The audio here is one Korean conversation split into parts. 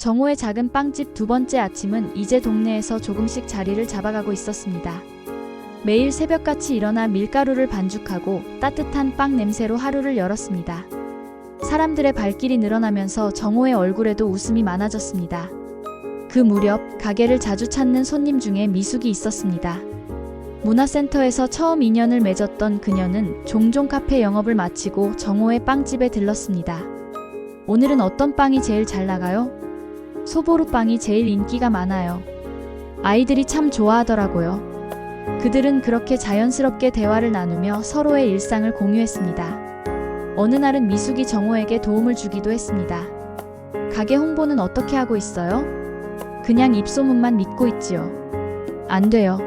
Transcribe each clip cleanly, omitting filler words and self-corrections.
정호의 작은 빵집 두 번째 아침은 이제 동네에서 조금씩 자리를 잡아가고 있었습니다. 매일 새벽같이 일어나 밀가루를 반죽하고 따뜻한 빵 냄새로 하루를 열었습니다. 사람들의 발길이 늘어나면서 정호의 얼굴에도 웃음이 많아졌습니다. 그 무렵 가게를 자주 찾는 손님 중에 미숙이 있었습니다. 문화센터에서 처음 인연을 맺었던 그녀는 종종 카페 영업을 마치고 정호의 빵집에 들렀습니다. 오늘은 어떤 빵이 제일 잘 나가요? 소보루빵이 제일 인기가 많아요. 아이들이 참 좋아하더라고요. 그들은 그렇게 자연스럽게 대화를 나누며 서로의 일상을 공유했습니다. 어느 날은 미숙이 정호에게 도움을 주기도 했습니다. 가게 홍보는 어떻게 하고 있어요? 그냥 입소문만 믿고 있지요. 안 돼요.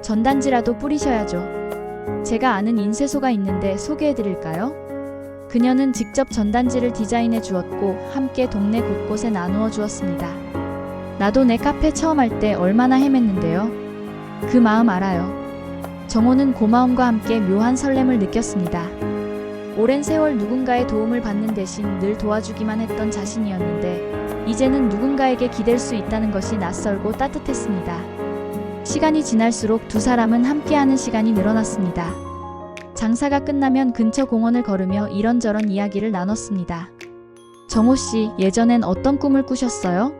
전단지라도 뿌리셔야죠. 제가 아는 인쇄소가 있는데 소개해드릴까요? 그녀는 직접 전단지를 디자인해 주었고 함께 동네 곳곳에 나누어 주었습니다. 나도 내 카페 처음 할 때 얼마나 헤맸는데요. 그 마음 알아요. 정호는 고마움과 함께 묘한 설렘을 느꼈습니다. 오랜 세월 누군가의 도움을 받는 대신 늘 도와주기만 했던 자신이었는데 이제는 누군가에게 기댈 수 있다는 것이 낯설고 따뜻했습니다. 시간이 지날수록 두 사람은 함께하는 시간이 늘어났습니다. 장사가 끝나면 근처 공원을 걸으며 이런저런 이야기를 나눴습니다. 정호 씨, 예전엔 어떤 꿈을 꾸셨어요?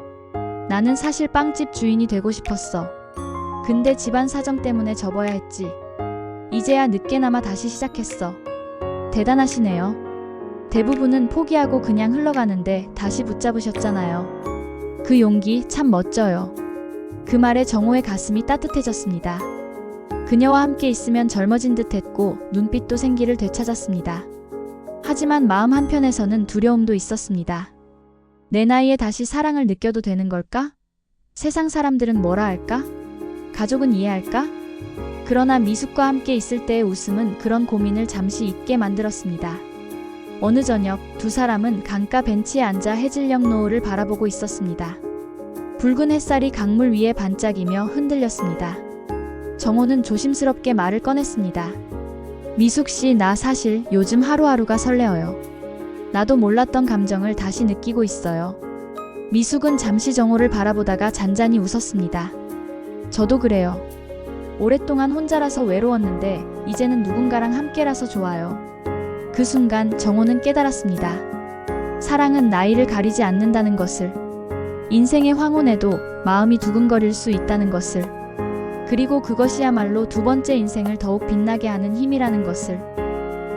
나는 사실 빵집 주인이 되고 싶었어. 근데 집안 사정 때문에 접어야 했지. 이제야 늦게나마 다시 시작했어. 대단하시네요. 대부분은 포기하고 그냥 흘러가는데 다시 붙잡으셨잖아요. 그 용기 참 멋져요. 그 말에 정호의 가슴이 따뜻해졌습니다. 그녀와 함께 있으면 젊어진 듯 했고 눈빛도 생기를 되찾았습니다. 하지만 마음 한편에서는 두려움도 있었습니다. 내 나이에 다시 사랑을 느껴도 되는 걸까? 세상 사람들은 뭐라 할까? 가족은 이해할까? 그러나 미숙과 함께 있을 때의 웃음은 그런 고민을 잠시 잊게 만들었습니다. 어느 저녁 두 사람은 강가 벤치에 앉아 해질녘 노을을 바라보고 있었습니다. 붉은 햇살이 강물 위에 반짝이며 흔들렸습니다. 정호는 조심스럽게 말을 꺼냈습니다. 미숙 씨, 나 사실 요즘 하루하루가 설레어요. 나도 몰랐던 감정을 다시 느끼고 있어요. 미숙은 잠시 정호를 바라보다가 잔잔히 웃었습니다. 저도 그래요. 오랫동안 혼자라서 외로웠는데 이제는 누군가랑 함께라서 좋아요. 그 순간 정호는 깨달았습니다. 사랑은 나이를 가리지 않는다는 것을, 인생의 황혼에도 마음이 두근거릴 수 있다는 것을, 그리고 그것이야말로 두 번째 인생을 더욱 빛나게 하는 힘이라는 것을.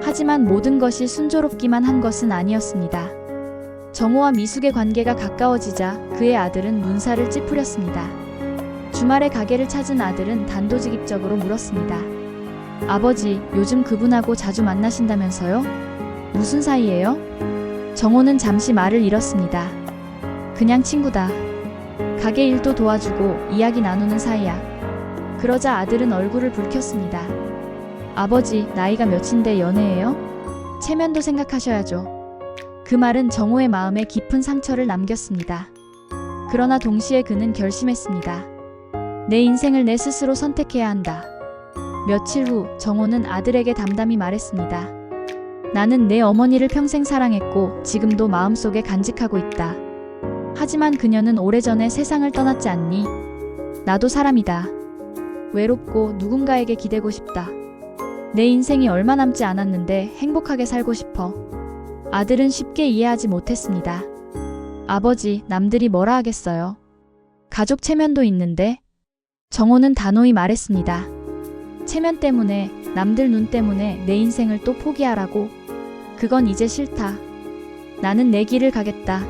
하지만 모든 것이 순조롭기만 한 것은 아니었습니다. 정호와 미숙의 관계가 가까워지자 그의 아들은 눈살을 찌푸렸습니다. 주말에 가게를 찾은 아들은 단도직입적으로 물었습니다. 아버지, 요즘 그분하고 자주 만나신다면서요? 무슨 사이예요? 정호는 잠시 말을 잃었습니다. 그냥 친구다. 가게 일도 도와주고 이야기 나누는 사이야. 그러자 아들은 얼굴을 붉혔습니다. 아버지, 나이가 몇인데 연애해요? 체면도 생각하셔야죠. 그 말은 정호의 마음에 깊은 상처를 남겼습니다. 그러나 동시에 그는 결심했습니다. 내 인생을 내 스스로 선택해야 한다. 며칠 후 정호는 아들에게 담담히 말했습니다. 나는 내 어머니를 평생 사랑했고 지금도 마음속에 간직하고 있다. 하지만 그녀는 오래전에 세상을 떠났지 않니? 나도 사람이다. 외롭고 누군가에게 기대고 싶다. 내 인생이 얼마 남지 않았는데 행복하게 살고 싶어. 아들은 쉽게 이해하지 못했습니다. 아버지, 남들이 뭐라 하겠어요. 가족 체면도 있는데. 정호는 단호히 말했습니다. 체면 때문에, 남들 눈 때문에 내 인생을 또 포기하라고? 그건 이제 싫다. 나는 내 길을 가겠다.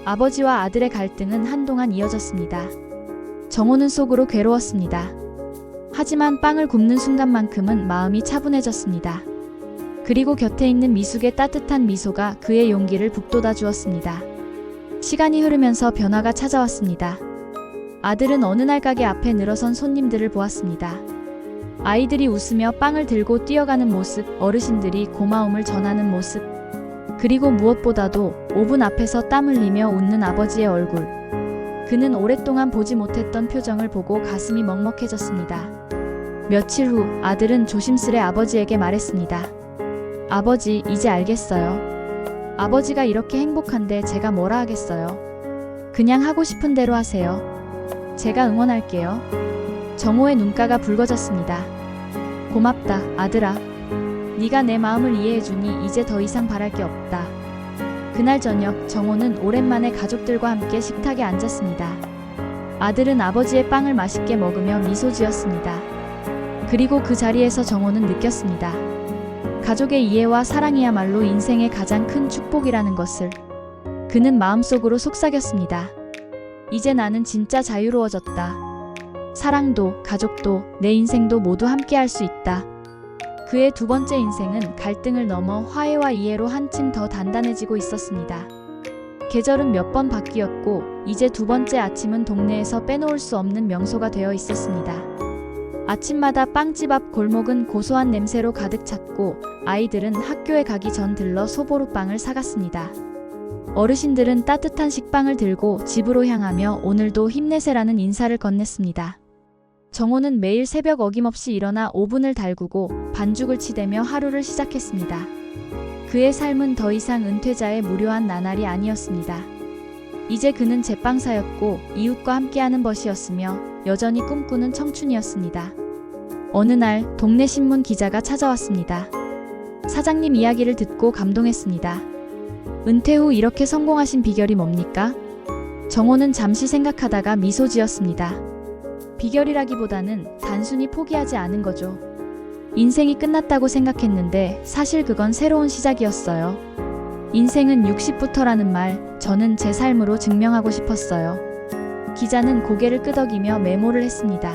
아버지와 아들의 갈등은 한동안 이어졌습니다. 정호는 속으로 괴로웠습니다. 하지만 빵을 굽는 순간만큼은 마음이 차분해졌습니다. 그리고 곁에 있는 미숙의 따뜻한 미소가 그의 용기를 북돋아 주었습니다. 시간이 흐르면서 변화가 찾아왔습니다. 아들은 어느 날 가게 앞에 늘어선 손님들을 보았습니다. 아이들이 웃으며 빵을 들고 뛰어가는 모습, 어르신들이 고마움을 전하는 모습, 그리고 무엇보다도 오븐 앞에서 땀 흘리며 웃는 아버지의 얼굴. 그는 오랫동안 보지 못했던 표정을 보고 가슴이 먹먹해졌습니다. 며칠 후 아들은 조심스레 아버지에게 말했습니다. 아버지, 이제 알겠어요. 아버지가 이렇게 행복한데 제가 뭐라 하겠어요. 그냥 하고 싶은 대로 하세요. 제가 응원할게요. 정호의 눈가가 붉어졌습니다. 고맙다, 아들아. 네가 내 마음을 이해해주니 이제 더 이상 바랄 게 없다. 그날 저녁 정호는 오랜만에 가족들과 함께 식탁에 앉았습니다. 아들은 아버지의 빵을 맛있게 먹으며 미소 지었습니다. 그리고 그 자리에서 정호는 느꼈습니다. 가족의 이해와 사랑이야말로 인생의 가장 큰 축복이라는 것을. 그는 마음속으로 속삭였습니다. 이제 나는 진짜 자유로워졌다. 사랑도, 가족도, 내 인생도 모두 함께 할 수 있다. 그의 두 번째 인생은 갈등을 넘어 화해와 이해로 한층 더 단단해지고 있었습니다. 계절은 몇 번 바뀌었고 이제 두 번째 아침은 동네에서 빼놓을 수 없는 명소가 되어 있었습니다. 아침마다 빵집 앞 골목은 고소한 냄새로 가득 찼고 아이들은 학교에 가기 전 들러 소보루빵을 사갔습니다. 어르신들은 따뜻한 식빵을 들고 집으로 향하며 오늘도 힘내세라는 인사를 건넸습니다. 정호는 매일 새벽 어김없이 일어나 오븐을 달구고 반죽을 치대며 하루를 시작했습니다. 그의 삶은 더 이상 은퇴자의 무료한 나날이 아니었습니다. 이제 그는 제빵사였고 이웃과 함께하는 벗이었으며 여전히 꿈꾸는 청춘이었습니다. 어느 날 동네 신문 기자가 찾아왔습니다. 사장님 이야기를 듣고 감동했습니다. 은퇴 후 이렇게 성공하신 비결이 뭡니까? 정호는 잠시 생각하다가 미소 지었습니다. 비결이라기보다는 단순히 포기하지 않은 거죠. 인생이 끝났다고 생각했는데 사실 그건 새로운 시작이었어요. 인생은 60부터라는 말, 저는 제 삶으로 증명하고 싶었어요. 기자는 고개를 끄덕이며 메모를 했습니다.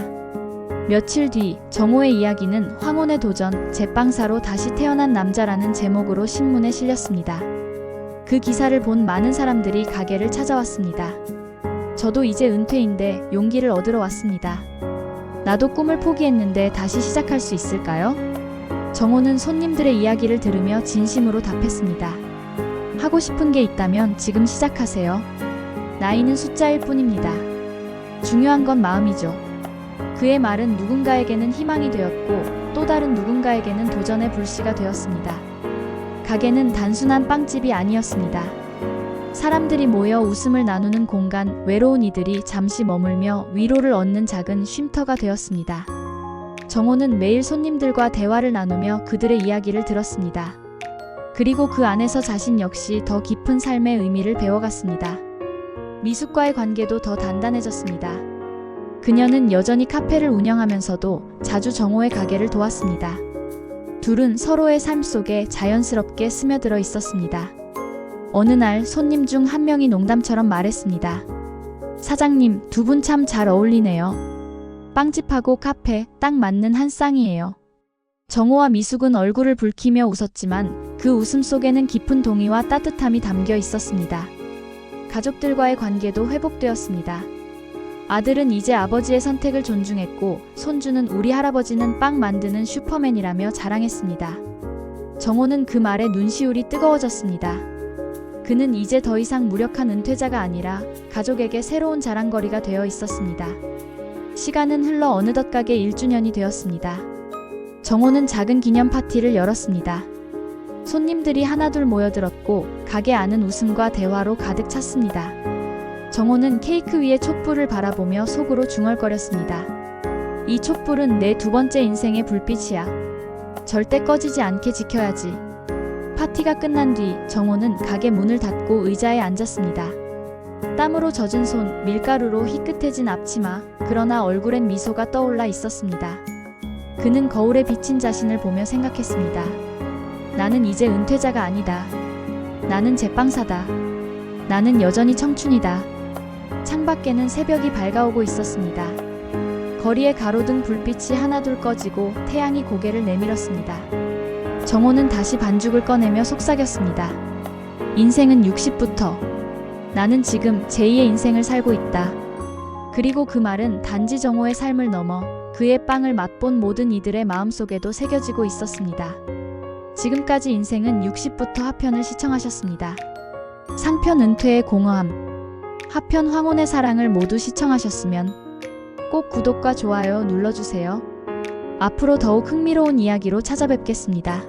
며칠 뒤 정호의 이야기는 황혼의 도전, 제빵사로 다시 태어난 남자라는 제목으로 신문에 실렸습니다. 그 기사를 본 많은 사람들이 가게를 찾아왔습니다. 저도 이제 은퇴인데 용기를 얻으러 왔습니다. 나도 꿈을 포기했는데 다시 시작할 수 있을까요? 정호는 손님들의 이야기를 들으며 진심으로 답했습니다. 하고 싶은 게 있다면 지금 시작하세요. 나이는 숫자일 뿐입니다. 중요한 건 마음이죠. 그의 말은 누군가에게는 희망이 되었고 또 다른 누군가에게는 도전의 불씨가 되었습니다. 가게는 단순한 빵집이 아니었습니다. 사람들이 모여 웃음을 나누는 공간, 외로운 이들이 잠시 머물며 위로를 얻는 작은 쉼터가 되었습니다. 정호는 매일 손님들과 대화를 나누며 그들의 이야기를 들었습니다. 그리고 그 안에서 자신 역시 더 깊은 삶의 의미를 배워갔습니다. 미숙과의 관계도 더 단단해졌습니다. 그녀는 여전히 카페를 운영하면서도 자주 정호의 가게를 도왔습니다. 둘은 서로의 삶 속에 자연스럽게 스며들어 있었습니다. 어느 날 손님 중 한 명이 농담처럼 말했습니다. 사장님, 두 분 참 잘 어울리네요. 빵집하고 카페, 딱 맞는 한 쌍이에요. 정호와 미숙은 얼굴을 붉히며 웃었지만 그 웃음 속에는 깊은 동의와 따뜻함이 담겨 있었습니다. 가족들과의 관계도 회복되었습니다. 아들은 이제 아버지의 선택을 존중했고 손주는 우리 할아버지는 빵 만드는 슈퍼맨이라며 자랑했습니다. 정호는 그 말에 눈시울이 뜨거워졌습니다. 그는 이제 더 이상 무력한 은퇴자가 아니라 가족에게 새로운 자랑거리가 되어 있었습니다. 시간은 흘러 어느덧 가게 1주년이 되었습니다. 정호는 작은 기념 파티를 열었습니다. 손님들이 하나둘 모여들었고 가게 안은 웃음과 대화로 가득 찼습니다. 정호는 케이크 위에 촛불을 바라보며 속으로 중얼거렸습니다. 이 촛불은 내 두 번째 인생의 불빛이야. 절대 꺼지지 않게 지켜야지. 파티가 끝난 뒤 정호는 가게 문을 닫고 의자에 앉았습니다. 땀으로 젖은 손, 밀가루로 희끗해진 앞치마, 그러나 얼굴엔 미소가 떠올라 있었습니다. 그는 거울에 비친 자신을 보며 생각했습니다. 나는 이제 은퇴자가 아니다. 나는 제빵사다. 나는 여전히 청춘이다. 창밖에는 새벽이 밝아오고 있었습니다. 거리의 가로등 불빛이 하나둘 꺼지고 태양이 고개를 내밀었습니다. 정호는 다시 반죽을 꺼내며 속삭였습니다. 인생은 60부터. 나는 지금 제2의 인생을 살고 있다. 그리고 그 말은 단지 정호의 삶을 넘어 그의 빵을 맛본 모든 이들의 마음속에도 새겨지고 있었습니다. 지금까지 인생은 60부터 하편을 시청하셨습니다. 상편 은퇴의 공허함, 하편 황혼의 사랑을 모두 시청하셨으면 꼭 구독과 좋아요 눌러주세요. 앞으로 더욱 흥미로운 이야기로 찾아뵙겠습니다.